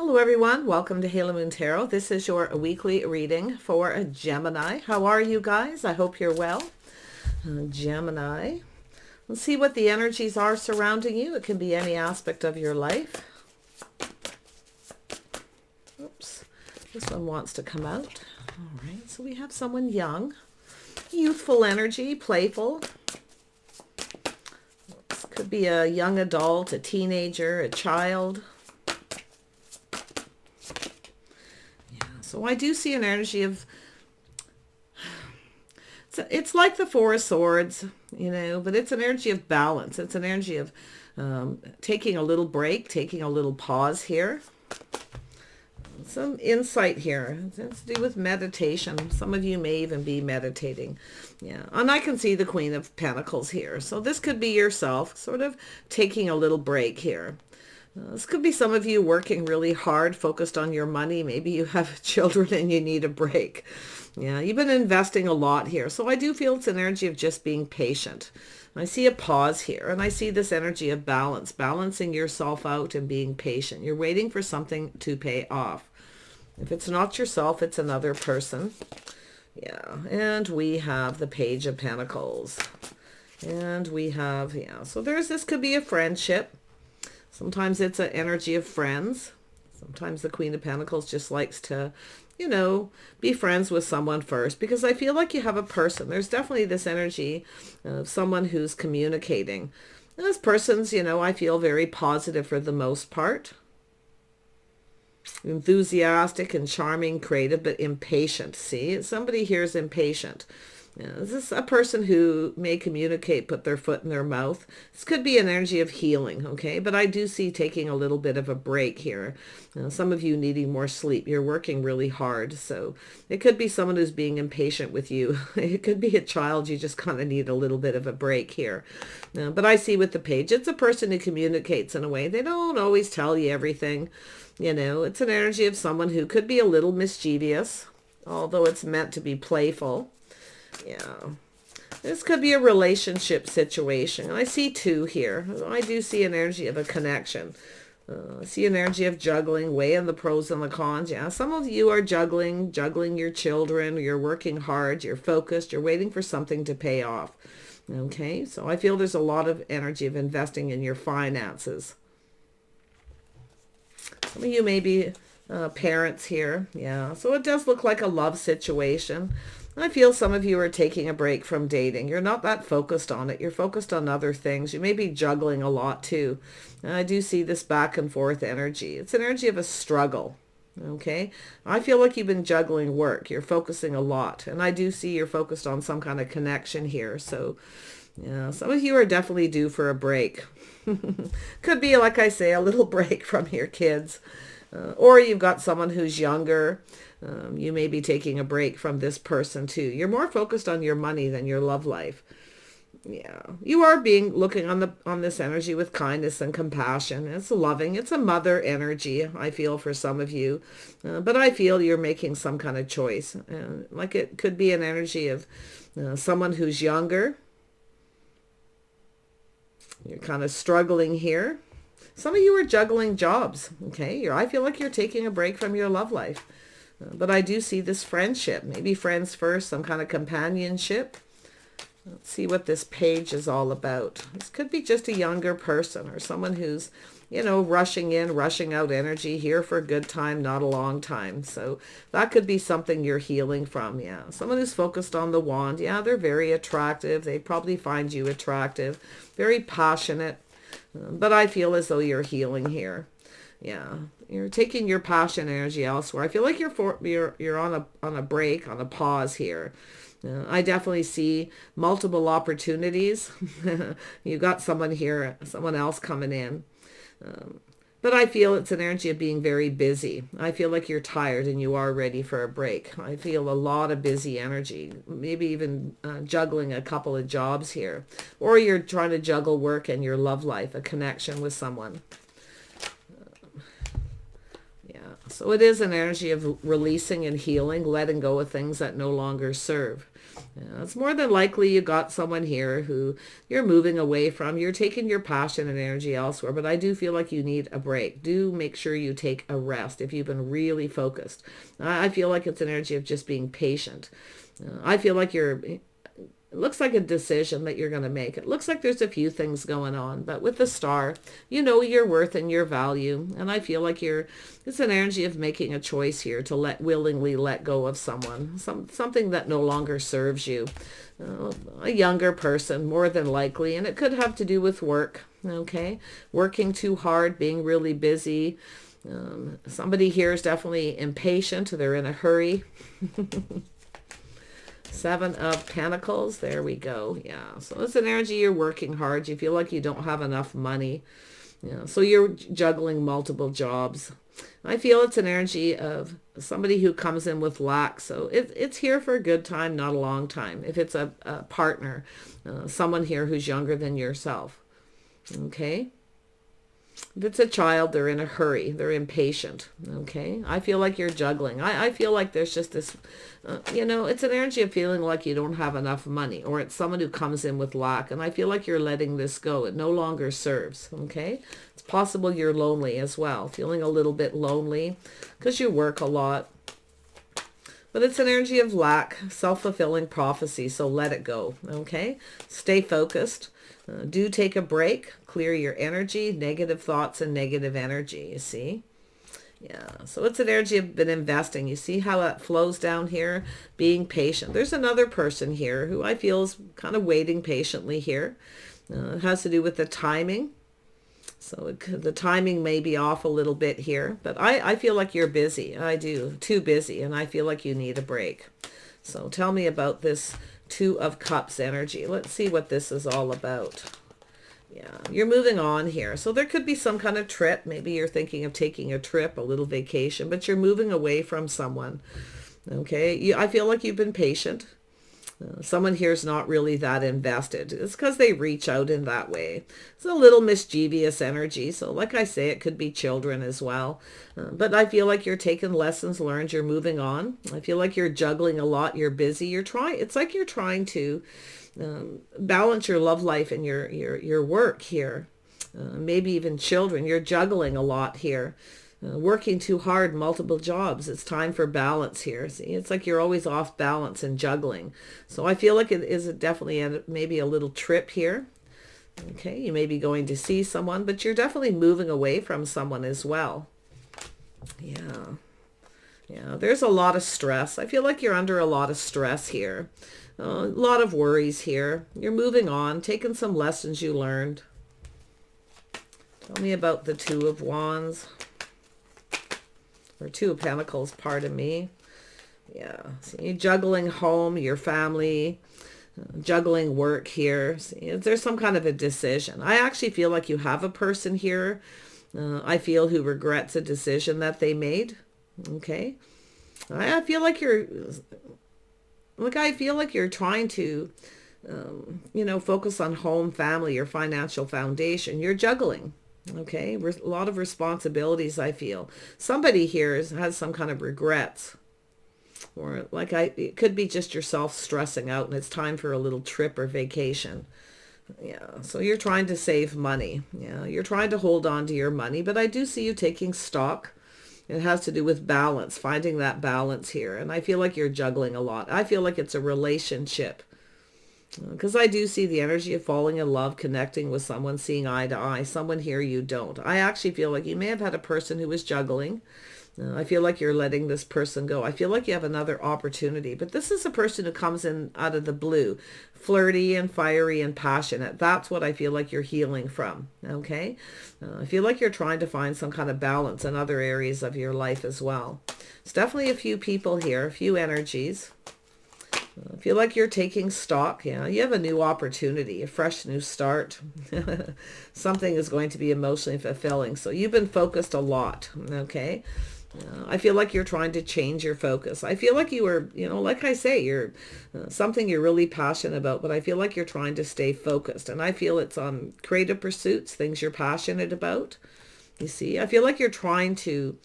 Hello everyone, welcome to Halo Moon Tarot. This is your weekly reading for a Gemini. How are you guys? I hope you're well. Gemini. Let's see what the energies are surrounding you. It can be any aspect of your life. Oops, this one wants to come out. All right, so we have someone young, youthful energy, playful. This could be a young adult, a teenager, a child. So I do see an energy of, it's like the Four of Swords, you know, but it's an energy of balance. It's an energy of taking a little break, taking a little pause here. Some insight here. It has to do with meditation. Some of you may even be meditating. Yeah, and I can see the Queen of Pentacles here. So this could be yourself sort of taking a little break here. This could be some of you working really hard, focused on your money. Maybe you have children and you need a break. Yeah, you've been investing a lot here. So I do feel it's an energy of just being patient. I see a pause here, and I see this energy of balance, balancing yourself out and being patient. You're waiting for something to pay off. If it's not yourself, it's another person. Yeah, and we have the Page of Pentacles. And we have, yeah, so this could be a friendship. Sometimes it's an energy of friends. Sometimes the Queen of Pentacles just likes to, you know, be friends with someone first, because I feel like you have a person. There's definitely this energy of someone who's communicating. And this person's, you know, I feel very positive for the most part. Enthusiastic and charming, creative, but impatient. See, somebody here is impatient. This is a person who may communicate, put their foot in their mouth. This could be an energy of healing, okay? But I do see taking a little bit of a break here. Some of you needing more sleep. You're working really hard. So it could be someone who's being impatient with you. It could be a child. You just kind of need a little bit of a break here. But I see with the Page, it's a person who communicates in a way. They don't always tell you everything. You know, it's an energy of someone who could be a little mischievous, although it's meant to be playful. Yeah, this could be a relationship situation. I see two here. I do see an energy of a connection. I see an energy of juggling, weighing the pros and the cons. Yeah, some of you are juggling your children. You're working hard. You're focused. You're waiting for something to pay off. Okay, so I feel there's a lot of energy of investing in your finances. Some of you may be parents here. Yeah, so it does look like a love situation. I feel some of you are taking a break from dating. You're not that focused on it. You're focused on other things. You may be juggling a lot too. And I do see this back and forth energy. It's an energy of a struggle. Okay. I feel like you've been juggling work. You're focusing a lot. And I do see you're focused on some kind of connection here. So yeah, some of you are definitely due for a break. Could be, like I say, a little break from your kids. Or you've got someone who's younger. You may be taking a break from this person too. You're more focused on your money than your love life. Yeah, you are looking on this energy with kindness and compassion. It's loving. It's a mother energy, I feel, for some of you. But I feel you're making some kind of choice. Like it could be an energy of someone who's younger. You're kind of struggling here. Some of you are juggling jobs, okay? I feel like you're taking a break from your love life. But I do see this friendship, maybe friends first, some kind of companionship. Let's see what this Page is all about. This could be just a younger person or someone who's, you know, rushing in, rushing out energy, here for a good time, not a long time. So that could be something you're healing from, yeah. Someone who's focused on the wand. Yeah, they're very attractive. They probably find you attractive, very passionate. But I feel as though you're healing here. Yeah, you're taking your passion energy elsewhere. I feel like you're on a break, on a pause here. I definitely see multiple opportunities. You got someone here, someone else coming in. But I feel it's an energy of being very busy. I feel like you're tired and you are ready for a break. I feel a lot of busy energy, maybe even juggling a couple of jobs here. Or you're trying to juggle work and your love life, a connection with someone. Yeah, so it is an energy of releasing and healing, letting go of things that no longer serve. Yeah, it's more than likely you got someone here who you're moving away from. You're taking your passion and energy elsewhere, but I do feel like you need a break. Do make sure you take a rest if you've been really focused. I feel like it's an energy of just being patient. I feel like it looks like a decision that you're going to make. It looks like there's a few things going on, but with the star, you know your worth and your value. And I feel like it's an energy of making a choice here to willingly let go of someone, something that no longer serves you. A younger person, more than likely, and it could have to do with work, okay? Working too hard, being really busy. Somebody here is definitely impatient. They're in a hurry. Seven of Pentacles. There we go. Yeah. So it's an energy you're working hard. You feel like you don't have enough money. Yeah. So you're juggling multiple jobs. I feel it's an energy of somebody who comes in with lack. So it's here for a good time, not a long time. If it's a partner, someone here who's younger than yourself. Okay. If it's a child, they're in a hurry. They're impatient. Okay. I feel like you're juggling. I feel like there's just this, it's an energy of feeling like you don't have enough money, or it's someone who comes in with lack. And I feel like you're letting this go. It no longer serves. Okay. It's possible you're lonely as well, feeling a little bit lonely because you work a lot. But it's an energy of lack, self-fulfilling prophecy. So let it go. Okay. Stay focused. Do take a break, clear your energy, negative thoughts and negative energy, you see? Yeah, so it's an energy of been investing. You see how that flows down here? Being patient. There's another person here who I feel is kind of waiting patiently here. It has to do with the timing. So the timing may be off a little bit here, but I feel like you're busy. I do, too busy, and I feel like you need a break. So tell me about this Two of Cups energy. Let's see what this is all about. Yeah, you're moving on here. So there could be some kind of trip. Maybe you're thinking of taking a trip, a little vacation, but you're moving away from someone. Okay, I feel like you've been patient. Someone here is not really that invested. It's because they reach out in that way. It's a little mischievous energy. So like I say, it could be children as well. But I feel like you're taking lessons learned. You're moving on. I feel like you're juggling a lot. You're busy. It's like you're trying to balance your love life and your work here. Maybe even children. You're juggling a lot here. Working too hard, multiple jobs. It's time for balance here. See, it's like you're always off balance and juggling. So I feel like it is definitely maybe a little trip here. Okay, you may be going to see someone, but you're definitely moving away from someone as well. Yeah. Yeah, there's a lot of stress. I feel like you're under a lot of stress here. A lot of worries here. You're moving on, taking some lessons you learned. Tell me about the Two of Wands. Or Two of Pentacles, pardon me. Yeah, so you're juggling home, your family, juggling work here. See, there's some kind of a decision. I actually feel like you have a person here, I feel, who regrets a decision that they made. Okay. I feel like I feel like you're trying to, focus on home, family, your financial foundation. You're juggling. Okay, a lot of responsibilities, I feel. Somebody here has some kind of regrets. Or it could be just yourself stressing out and it's time for a little trip or vacation. Yeah, so you're trying to save money. Yeah, you're trying to hold on to your money, but I do see you taking stock. It has to do with balance, finding that balance here. And I feel like you're juggling a lot. I feel like it's a relationship. Because I do see the energy of falling in love, connecting with someone, seeing eye to eye. Someone here you don't. I actually feel like you may have had a person who was juggling. I feel like you're letting this person go. I feel like you have another opportunity. But this is a person who comes in out of the blue. Flirty and fiery and passionate. That's what I feel like you're healing from. Okay? I feel like you're trying to find some kind of balance in other areas of your life as well. There's definitely a few people here, a few energies. I feel like you're taking stock. Yeah, you have a new opportunity, a fresh new start. Something is going to be emotionally fulfilling. So you've been focused a lot. Okay. I feel like you're trying to change your focus. I feel like you were, like I say, you're something you're really passionate about, but I feel like you're trying to stay focused. And I feel it's on creative pursuits, things you're passionate about. You see, I feel like you're trying to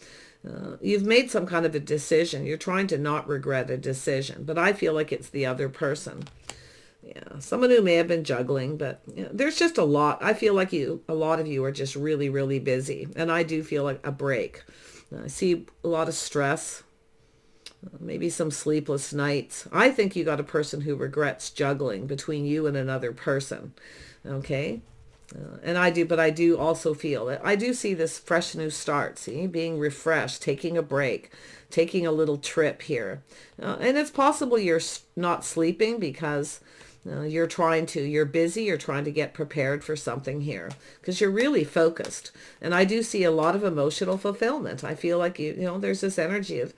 You've made some kind of a decision. You're trying to not regret a decision, but I feel like it's the other person. Yeah, someone who may have been juggling, but there's just a lot. I feel like a lot of you are just really, really busy. And I do feel like a break. I see a lot of stress, maybe some sleepless nights. I think you got a person who regrets juggling between you and another person. Okay. And I do also feel that I do see this fresh new start, see, being refreshed, taking a break, taking a little trip here. And it's possible you're not sleeping because you're busy, you're trying to get prepared for something here because you're really focused. And I do see a lot of emotional fulfillment. I feel like, there's this energy of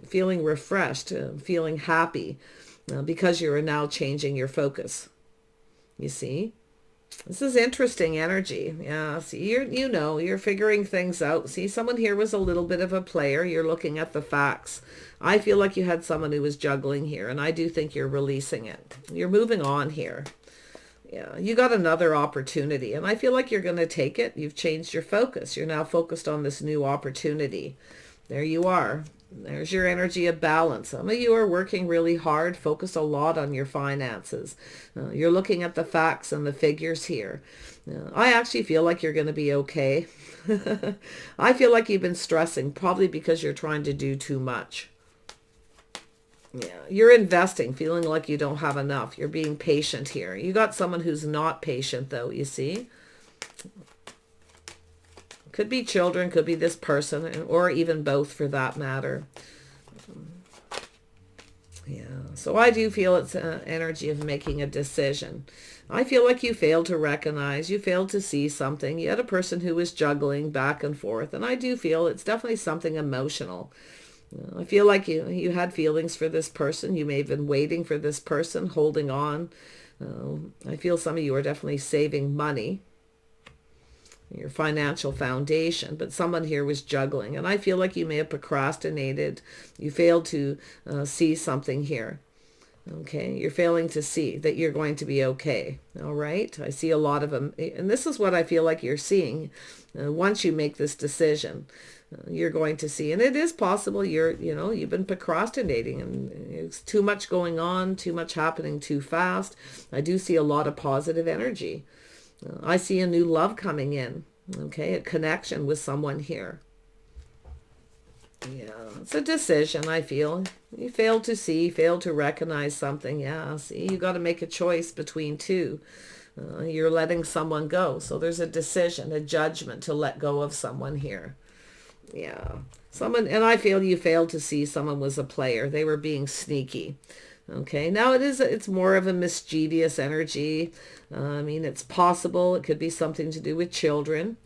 feeling refreshed, feeling happy because you're now changing your focus. You see? This is interesting energy. Yeah, see, you're figuring things out. See, someone here was a little bit of a player. You're looking at the facts. I feel like you had someone who was juggling here, and I do think you're releasing it. You're moving on here. Yeah, you got another opportunity, and I feel like you're going to take it. You've changed your focus. You're now focused on this new opportunity. There you are. There's your energy of balance. Some of you are working really hard, focus a lot on your finances. You're looking at the facts and the figures here. I actually feel like you're going to be okay. I feel like you've been stressing, probably because you're trying to do too much. Yeah, you're investing, feeling like you don't have enough. You're being patient here. You got someone who's not patient, though, you see. Could be children, could be this person, or even both for that matter. Yeah, so I do feel it's an energy of making a decision. I feel like you failed to recognize, you failed to see something. You had a person who was juggling back and forth, and I do feel it's definitely something emotional. I feel like you had feelings for this person. You may have been waiting for this person, holding on. I feel some of you are definitely saving money, your financial foundation, but someone here was juggling, and I feel like you may have procrastinated. You failed to see something here. Okay, you're failing to see that you're going to be okay. All right, I see a lot of them, and this is what I feel like you're seeing. Once you make this decision, you're going to see, and it is possible you've been procrastinating, and it's too much going on, too much happening too fast. I do see a lot of positive energy. I see a new love coming in, okay, a connection with someone here. Yeah, it's a decision, I feel. You failed to see, failed to recognize something. Yeah, see, you got to make a choice between two. You're letting someone go. So there's a decision, a judgment to let go of someone here. Yeah, and I feel you failed to see someone was a player. They were being sneaky. Okay, now it's more of a mischievous energy. I mean, it's possible. It could be something to do with children.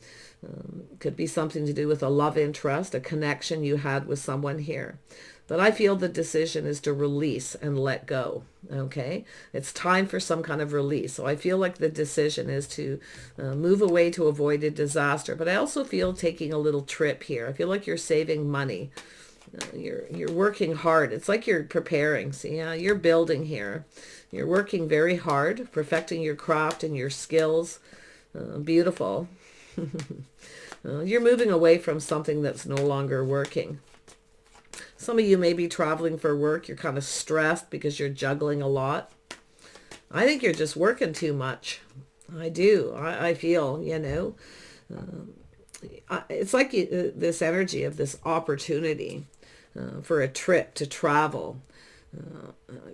It could be something to do with a love interest, a connection you had with someone here. But I feel the decision is to release and let go. Okay, it's time for some kind of release. So I feel like the decision is to move away to avoid a disaster. But I also feel taking a little trip here. I feel like you're saving money. You're working hard. It's like you're preparing. See, you're building here. You're working very hard, perfecting your craft and your skills. Beautiful. You're moving away from something that's no longer working. Some of you may be traveling for work. You're kind of stressed because you're juggling a lot. I think you're just working too much. I do. I feel, it's like this energy of this opportunity for a trip to travel.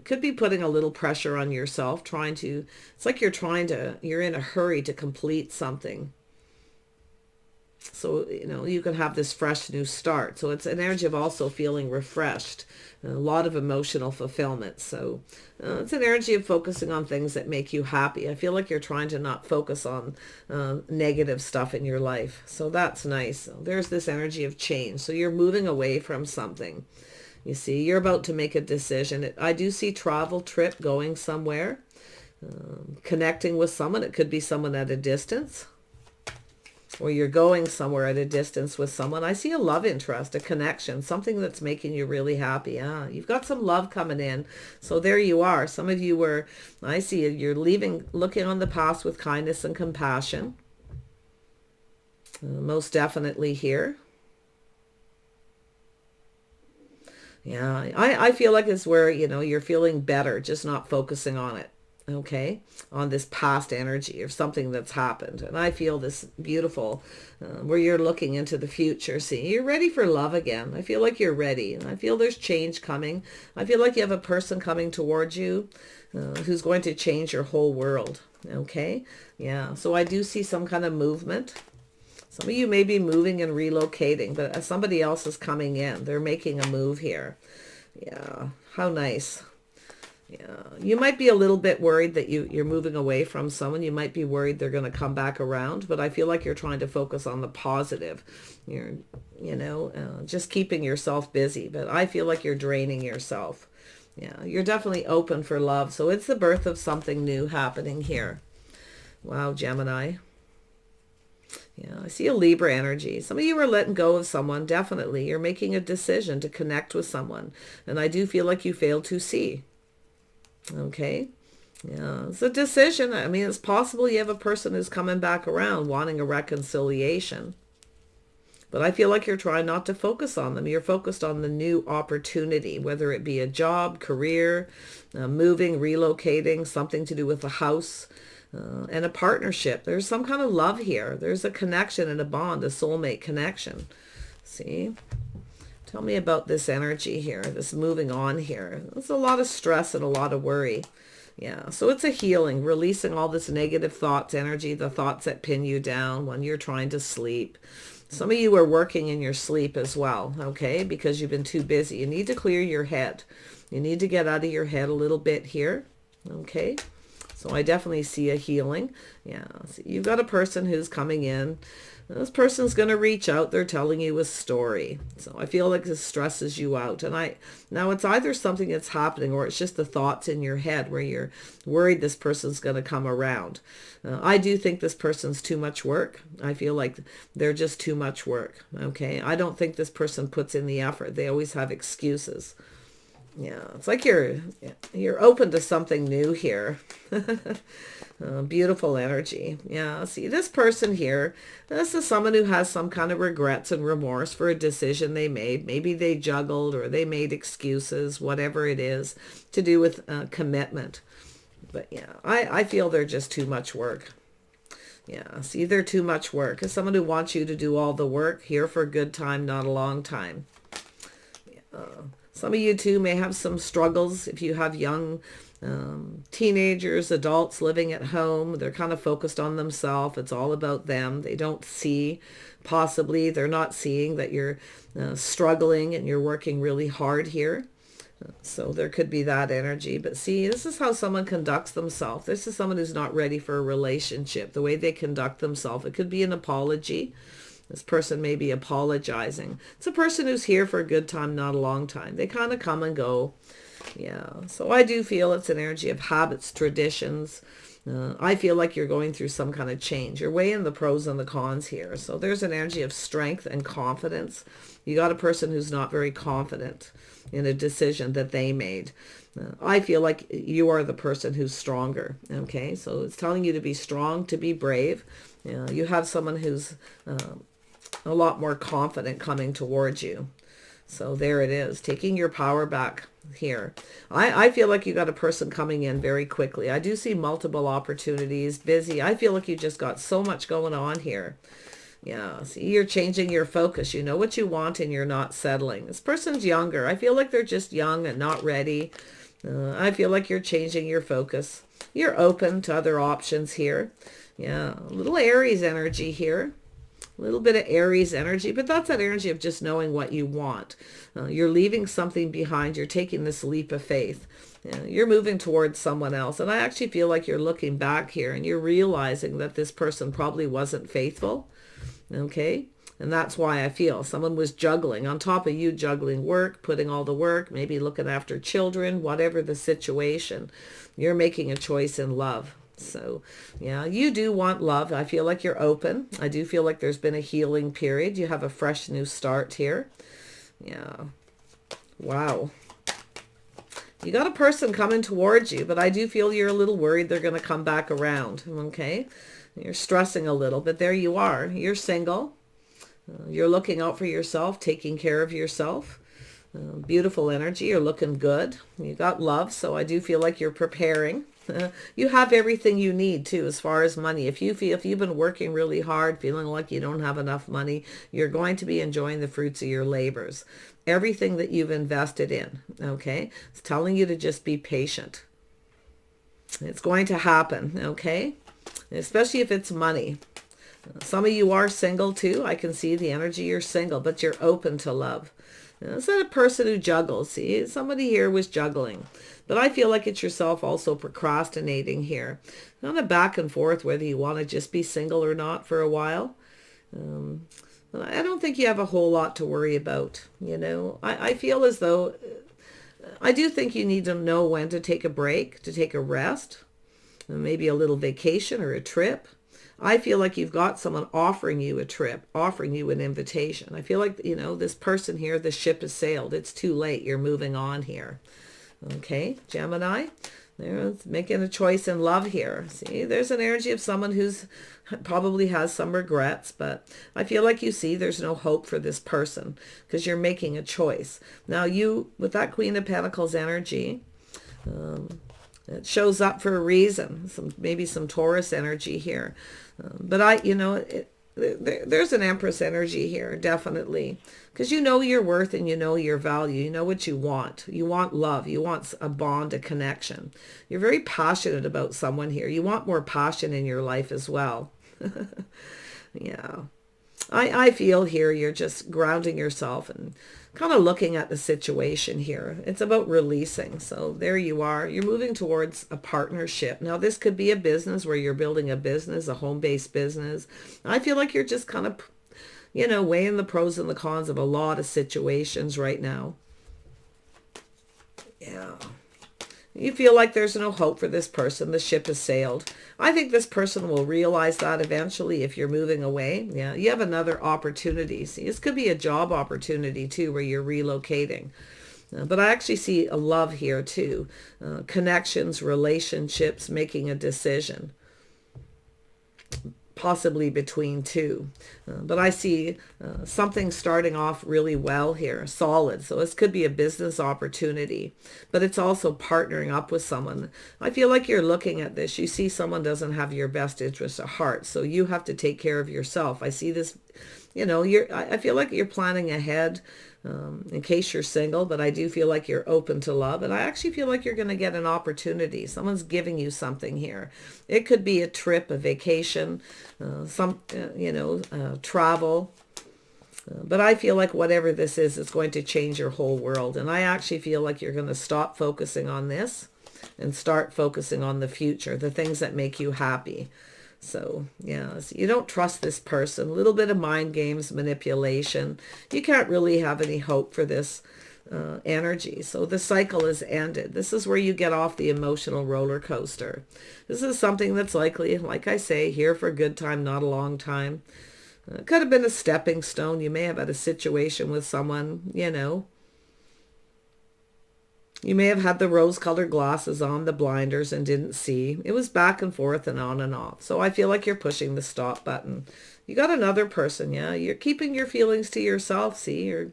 Could be putting a little pressure on yourself, it's like you're in a hurry to complete something. So, you can have this fresh new start. So it's an energy of also feeling refreshed, a lot of emotional fulfillment. So it's an energy of focusing on things that make you happy. I feel like you're trying to not focus on negative stuff in your life. So that's nice. So there's this energy of change. So you're moving away from something. You see, you're about to make a decision. I do see travel, trip, going somewhere, connecting with someone. It could be someone at a distance, or you're going somewhere at a distance with someone. I see a love interest, a connection, something that's making you really happy. You've got some love coming in. So there you are. Some of you I see you're looking on the past with kindness and compassion. Most definitely here. Yeah, I feel like it's where, you're feeling better, just not focusing on it. Okay, on this past energy or something that's happened. And I feel this beautiful, where you're looking into the future. See, you're ready for love again. I feel like you're ready. And I feel there's change coming. I feel like you have a person coming towards you who's going to change your whole world. Okay, yeah. So I do see some kind of movement. Some of you may be moving and relocating, but somebody else is coming in. They're making a move here. Yeah, how nice. Yeah, you might be a little bit worried that you're moving away from someone. You might be worried they're going to come back around, but I feel like you're trying to focus on the positive. You're, just keeping yourself busy, but I feel like you're draining yourself. Yeah, you're definitely open for love. So it's the birth of something new happening here. Wow, Gemini. Yeah, I see a Libra energy. Some of you are letting go of someone, definitely. You're making a decision to connect with someone. And I do feel like you failed to see. Okay. Yeah, it's a decision. I mean, it's possible you have a person who's coming back around wanting a reconciliation. But I feel like you're trying not to focus on them. You're focused on the new opportunity, whether it be a job, career, moving, relocating, something to do with a house, and a partnership. There's some kind of love here. There's a connection and a bond, a soulmate connection. See? Tell me about this energy here, this moving on here. There's a lot of stress and a lot of worry. Yeah, so it's a healing, releasing all this negative thoughts, energy, the thoughts that pin you down when you're trying to sleep. Some of you are working in your sleep as well, okay, because you've been too busy. You need to clear your head. You need to get out of your head a little bit here, okay? So I definitely see a healing. Yeah, so you've got a person who's coming in. This person's going to reach out. They're telling you a story. So I feel like this stresses you out. And now it's either something that's happening or it's just the thoughts in your head where you're worried this person's going to come around. I do think this person's too much work. I feel like they're just too much work. Okay. I don't think this person puts in the effort. They always have excuses. Yeah, it's like you're open to something new here. Beautiful energy. Yeah, see this person here, this is someone who has some kind of regrets and remorse for a decision they made. Maybe they juggled or they made excuses, whatever it is, to do with commitment. But yeah, I feel they're just too much work. Yeah, see, they're too much work. It's someone who wants you to do all the work, here for a good time, not a long time. Some of you too may have some struggles if you have young teenagers, adults living at home. They're kind of focused on themselves. It's all about them. They don't see, possibly, they're not seeing that you're struggling and you're working really hard here. So there could be that energy. But see, this is how someone conducts themselves. This is someone who's not ready for a relationship. The way they conduct themselves. It could be an apology. This person may be apologizing. It's a person who's here for a good time, not a long time. They kind of come and go. Yeah, so I do feel it's an energy of habits, traditions. I feel like you're going through some kind of change. You're weighing the pros and the cons here. So there's an energy of strength and confidence. You got a person who's not very confident in a decision that they made. I feel like you are the person who's stronger. Okay, so it's telling you to be strong, to be brave. You have someone who's a lot more confident coming towards you. So there it is, taking your power back here. I feel like you got a person coming in very quickly. I do see multiple opportunities, busy. I feel like you just got so much going on here. Yeah, see, you're changing your focus. You know what you want and you're not settling. This person's younger. I feel like they're just young and not ready. I feel like you're changing your focus. You're open to other options here. Yeah, a little Aries energy here. A little bit of Aries energy, but that's that energy of just knowing what you want. You're leaving something behind. You're taking this leap of faith. You're moving towards someone else. And I actually feel like you're looking back here and you're realizing that this person probably wasn't faithful. Okay? And that's why I feel someone was juggling on top of you, juggling work, putting all the work, maybe looking after children, whatever the situation. You're making a choice in love. So, yeah, you do want love. I feel like you're open. I do feel like there's been a healing period. You have a fresh new start here. Yeah. Wow. You got a person coming towards you, but I do feel you're a little worried they're going to come back around. Okay. You're stressing a little, but there you are. You're single. You're looking out for yourself, taking care of yourself. Beautiful energy. You're looking good. You got love, so I do feel like you're preparing. You have everything you need too, as far as money. If you've been working really hard, feeling like you don't have enough money, you're going to be enjoying the fruits of your labors. Everything that you've invested in, okay? It's telling you to just be patient. It's going to happen, okay? Especially if it's money. Some of you are single too. I can see the energy. You're single, but you're open to love. It's not a person who juggles. See, somebody here was juggling. But I feel like it's yourself also procrastinating here. Not a back and forth whether you want to just be single or not for a while. I don't think you have a whole lot to worry about. I feel as though, I do think you need to know when to take a break, to take a rest, maybe a little vacation or a trip. I feel like you've got someone offering you a trip, offering you an invitation. I feel like, this person here, the ship has sailed. It's too late. You're moving on here. Okay, Gemini, they're making a choice in love here. See, there's an energy of someone who's probably has some regrets, but I feel like there's no hope for this person because you're making a choice. Now with that Queen of Pentacles energy, it shows up for a reason. Maybe some Taurus energy here. But there's an Empress energy here, definitely. Because you know your worth and you know your value. You know what you want. You want love. You want a bond, a connection. You're very passionate about someone here. You want more passion in your life as well. Yeah. I feel here you're just grounding yourself and kind of looking at the situation here. It's about releasing. So there you are. You're moving towards a partnership. Now, this could be a business where you're building a business, a home-based business. I feel like you're just kind of, weighing the pros and the cons of a lot of situations right now. Yeah. You feel like there's no hope for this person. The ship has sailed. I think this person will realize that eventually if you're moving away. Yeah, you have another opportunity. See, this could be a job opportunity too where you're relocating. But I actually see a love here too. Connections, relationships, making a decision. Possibly between two. But I see something starting off really well here, solid. So this could be a business opportunity, but it's also partnering up with someone. I feel like you're looking at this. You see someone doesn't have your best interest at heart. So you have to take care of yourself. I see this, I feel like you're planning ahead in case you're single, but I do feel like you're open to love. And I actually feel like you're going to get an opportunity. Someone's giving you something here. It could be a trip, a vacation, travel. But I feel like whatever this is, it's going to change your whole world. And I actually feel like you're going to stop focusing on this and start focusing on the future, the things that make you happy. So, yeah, so you don't trust this person. A little bit of mind games, manipulation. You can't really have any hope for this energy. So the cycle is ended. This is where you get off the emotional roller coaster. This is something that's likely, like I say, here for a good time, not a long time. It could have been a stepping stone. You may have had a situation with someone, You may have had the rose-colored glasses on, the blinders, and didn't see. It was back and forth and on and off. So I feel like you're pushing the stop button. You got another person, yeah? You're keeping your feelings to yourself, see? You're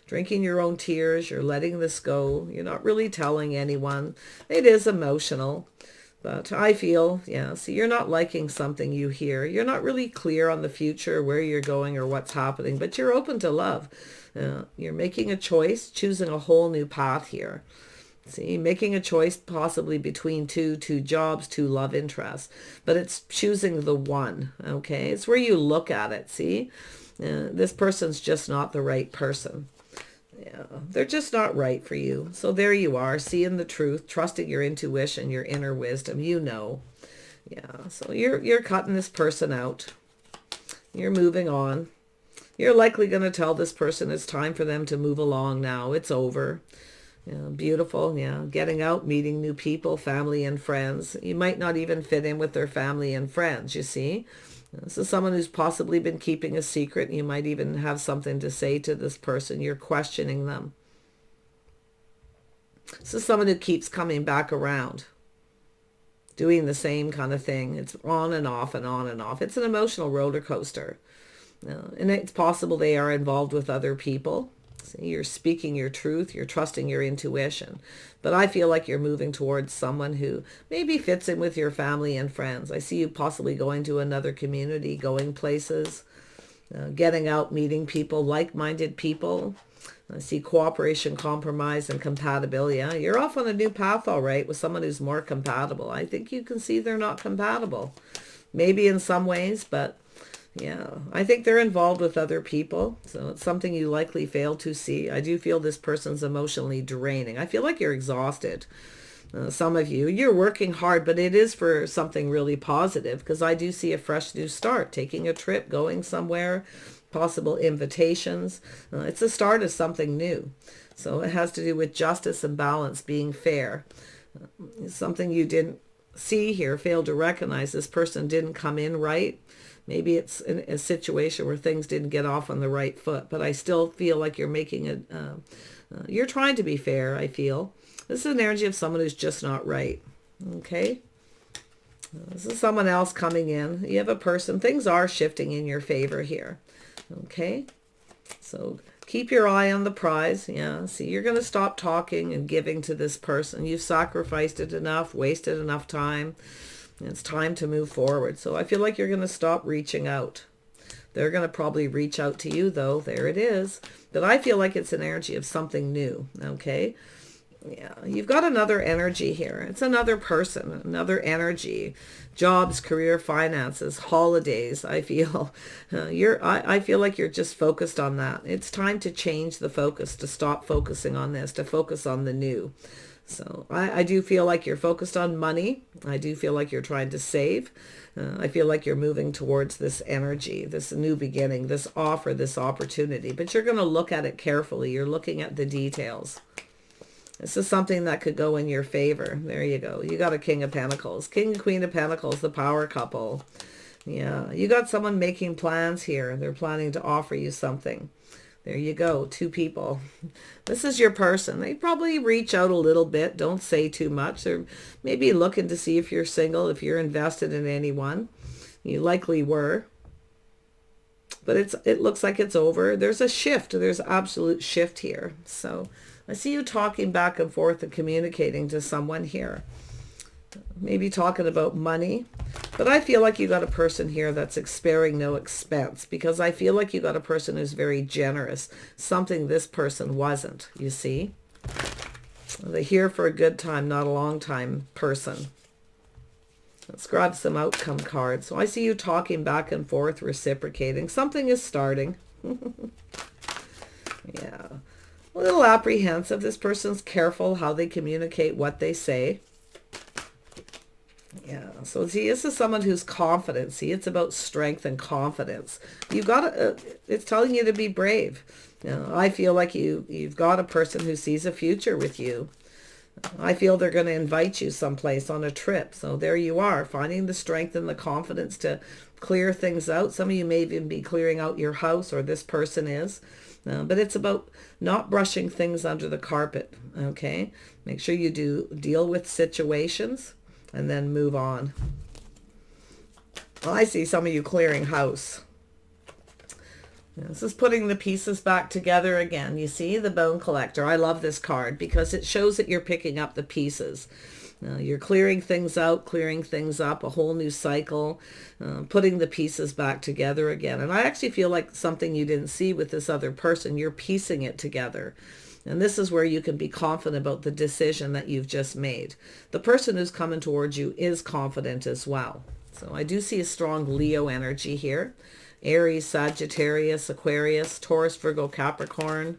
drinking your own tears. You're letting this go. You're not really telling anyone. It is emotional. But I feel, see, you're not liking something you hear. You're not really clear on the future, where you're going or what's happening, but you're open to love. You're making a choice, choosing a whole new path here. See, making a choice possibly between two jobs, two love interests, but it's choosing the one, okay? It's where you look at it, see? This person's just not the right person. Yeah, they're just not right for you. So there you are, seeing the truth, trusting your intuition, your inner wisdom, Yeah, so you're cutting this person out. You're moving on. You're likely going to tell this person it's time for them to move along now. It's over. Beautiful. Getting out, meeting new people, family and friends. You might not even fit in with their family and friends, you see. This is someone who's possibly been keeping a secret. You might even have something to say to this person. You're questioning them. This is someone who keeps coming back around, doing the same kind of thing. It's on and off and on and off. It's an emotional roller coaster. And it's possible they are involved with other people. See, you're speaking your truth. You're trusting your intuition. But I feel like you're moving towards someone who maybe fits in with your family and friends. I see you possibly going to another community, going places, getting out, meeting people, like-minded people. I see cooperation, compromise, and compatibility. Yeah, you're off on a new path, all right, with someone who's more compatible. I think you can see they're not compatible. Maybe in some ways, but yeah, I think they're involved with other people. So it's something you likely fail to see. I do feel this person's emotionally draining. I feel like you're exhausted. Some of you, you're working hard, but it is for something really positive, because I do see a fresh new start, taking a trip, going somewhere, possible invitations. It's the start of something new. So it has to do with justice and balance, being fair. Something you didn't see here, failed to recognize. This person didn't come in right. Maybe it's a situation where things didn't get off on the right foot, but I still feel like you're making you're trying to be fair, I feel. This is an energy of someone who's just not right. Okay. This is someone else coming in. You have a person. Things are shifting in your favor here. Okay. So keep your eye on the prize. Yeah. See, you're going to stop talking and giving to this person. You've sacrificed it enough, wasted enough time. It's time to move forward. So I feel like you're going to stop reaching out. They're going to probably reach out to you, though. There it is. But I feel like it's an energy of something new. Okay. Yeah, you've got another energy here. It's another person, another energy, jobs, career, finances, holidays. I feel I feel like you're just focused on that. It's time to change the focus, to stop focusing on this, to focus on the new. So I do feel like you're focused on money. I do feel like you're trying to save. I feel like you're moving towards this energy, this new beginning, this offer, this opportunity. But you're going to look at it carefully. You're looking at the details. This is something that could go in your favor. There you go. You got a King of Pentacles. King and Queen of Pentacles, the power couple. Yeah, you got someone making plans here. They're planning to offer you something. There you go. Two people. This is your person. They probably reach out a little bit. Don't say too much. They're maybe looking to see if you're single, if you're invested in anyone. You likely were. But it looks like it's over. There's a shift. There's absolute shift here. So I see you talking back and forth and communicating to someone here. Maybe talking about money. But I feel like you got a person here that's sparing no expense, because I feel like you got a person who's very generous. Something this person wasn't, you see. They're here for a good time, not a long time person. Let's grab some outcome cards. So I see you talking back and forth, reciprocating. Something is starting. Yeah. A little apprehensive. This person's careful how they communicate what they say. Yeah. So see, this is someone who's confident. See, it's about strength and confidence. You've got it's telling you to be brave. You know, I feel like you've got a person who sees a future with you. I feel they're going to invite you someplace on a trip. So there you are, finding the strength and the confidence to clear things out. Some of you may even be clearing out your house, or this person is. But it's about not brushing things under the carpet, okay? Make sure you deal with situations and then move on. Well, I see some of you clearing house. This is putting the pieces back together again. You see, the Bone Collector. I love this card because it shows that you're picking up the pieces. You're clearing things out, clearing things up, a whole new cycle, putting the pieces back together again. And I actually feel like something you didn't see with this other person, you're piecing it together. And this is where you can be confident about the decision that you've just made. The person who's coming towards you is confident as well. So I do see a strong Leo energy here. Aries, Sagittarius, Aquarius, Taurus, Virgo, Capricorn.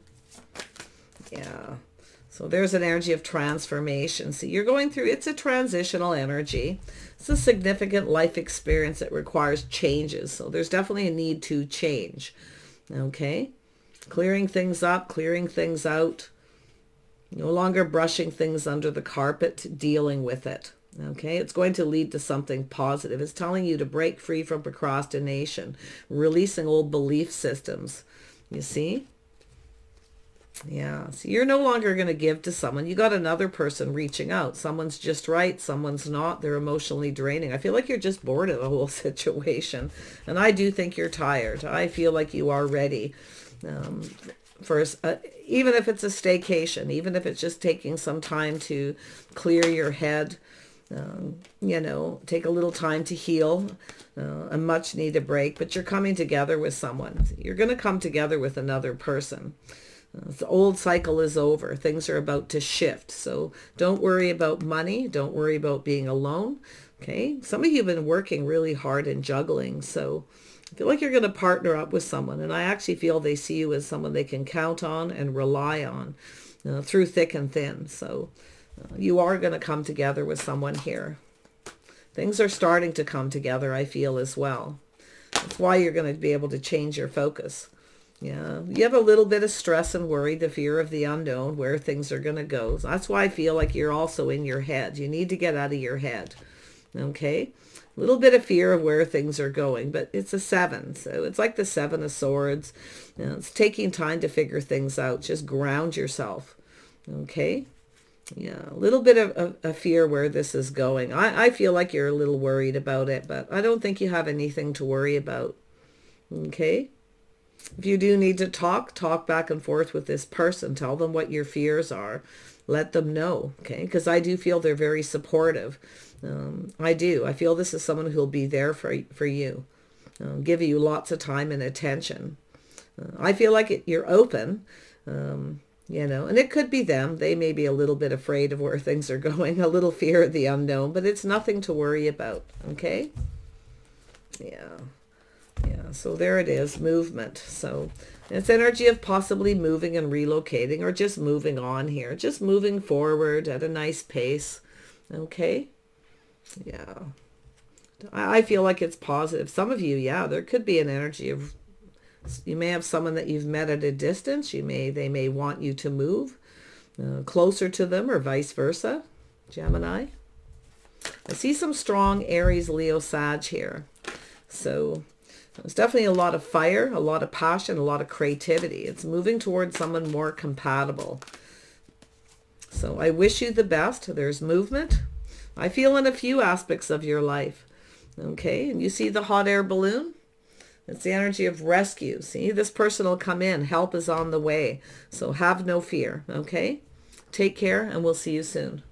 Yeah. So there's an energy of transformation. See, you're going through, it's a transitional energy. It's a significant life experience that requires changes. So there's definitely a need to change. Okay. Clearing things up, clearing things out. No longer brushing things under the carpet, dealing with it. Okay, it's going to lead to something positive. It's telling you to break free from procrastination, releasing old belief systems. You see? Yeah, so you're no longer going to give to someone. You got another person reaching out. Someone's just right, someone's not. They're emotionally draining. I feel like you're just bored of the whole situation. And I do think you're tired. I feel like you are ready for even if it's a staycation, even if it's just taking some time to clear your head, you know, take a little time to heal, a much needed break, but you're coming together with someone. You're going to come together with another person. The old cycle is over. Things are about to shift. So don't worry about money. Don't worry about being alone. Okay. Some of you have been working really hard and juggling. So I feel like you're going to partner up with someone. And I actually feel they see you as someone they can count on and rely on through thick and thin. So you are going to come together with someone here. Things are starting to come together, I feel, as well. That's why you're going to be able to change your focus. Yeah, you have a little bit of stress and worry, the fear of the unknown, where things are going to go. So that's why I feel like you're also in your head. You need to get out of your head. Okay? A little bit of fear of where things are going, but it's a 7. So it's like the 7 of Swords. You know, it's taking time to figure things out. Just ground yourself. Okay? Yeah, a little bit of a fear where this is going. I feel like you're a little worried about it, but I don't think you have anything to worry about. Okay? If you do need to talk back and forth with this person. Tell them what your fears are. Let them know, okay? Because I do feel they're very supportive. I do. I feel this is someone who'll be there for you. Give you lots of time and attention. I feel like you're open, you know, and it could be them. They may be a little bit afraid of where things are going, a little fear of the unknown, but it's nothing to worry about, okay? Yeah. Yeah, so there it is, movement. So it's energy of possibly moving and relocating or just moving on here, just moving forward at a nice pace. Okay? Yeah. I feel like it's positive. Some of you, yeah, there could be an energy of, you may have someone that you've met at a distance. They may want you to move closer to them or vice versa. Gemini. I see some strong Aries, Leo, Sag here. So there's definitely a lot of fire, a lot of passion, a lot of creativity. It's moving towards someone more compatible. So I wish you the best. There's movement. I feel in a few aspects of your life. Okay, and you see the hot air balloon? It's the energy of rescue. See, this person will come in. Help is on the way. So have no fear, okay? Take care, and we'll see you soon.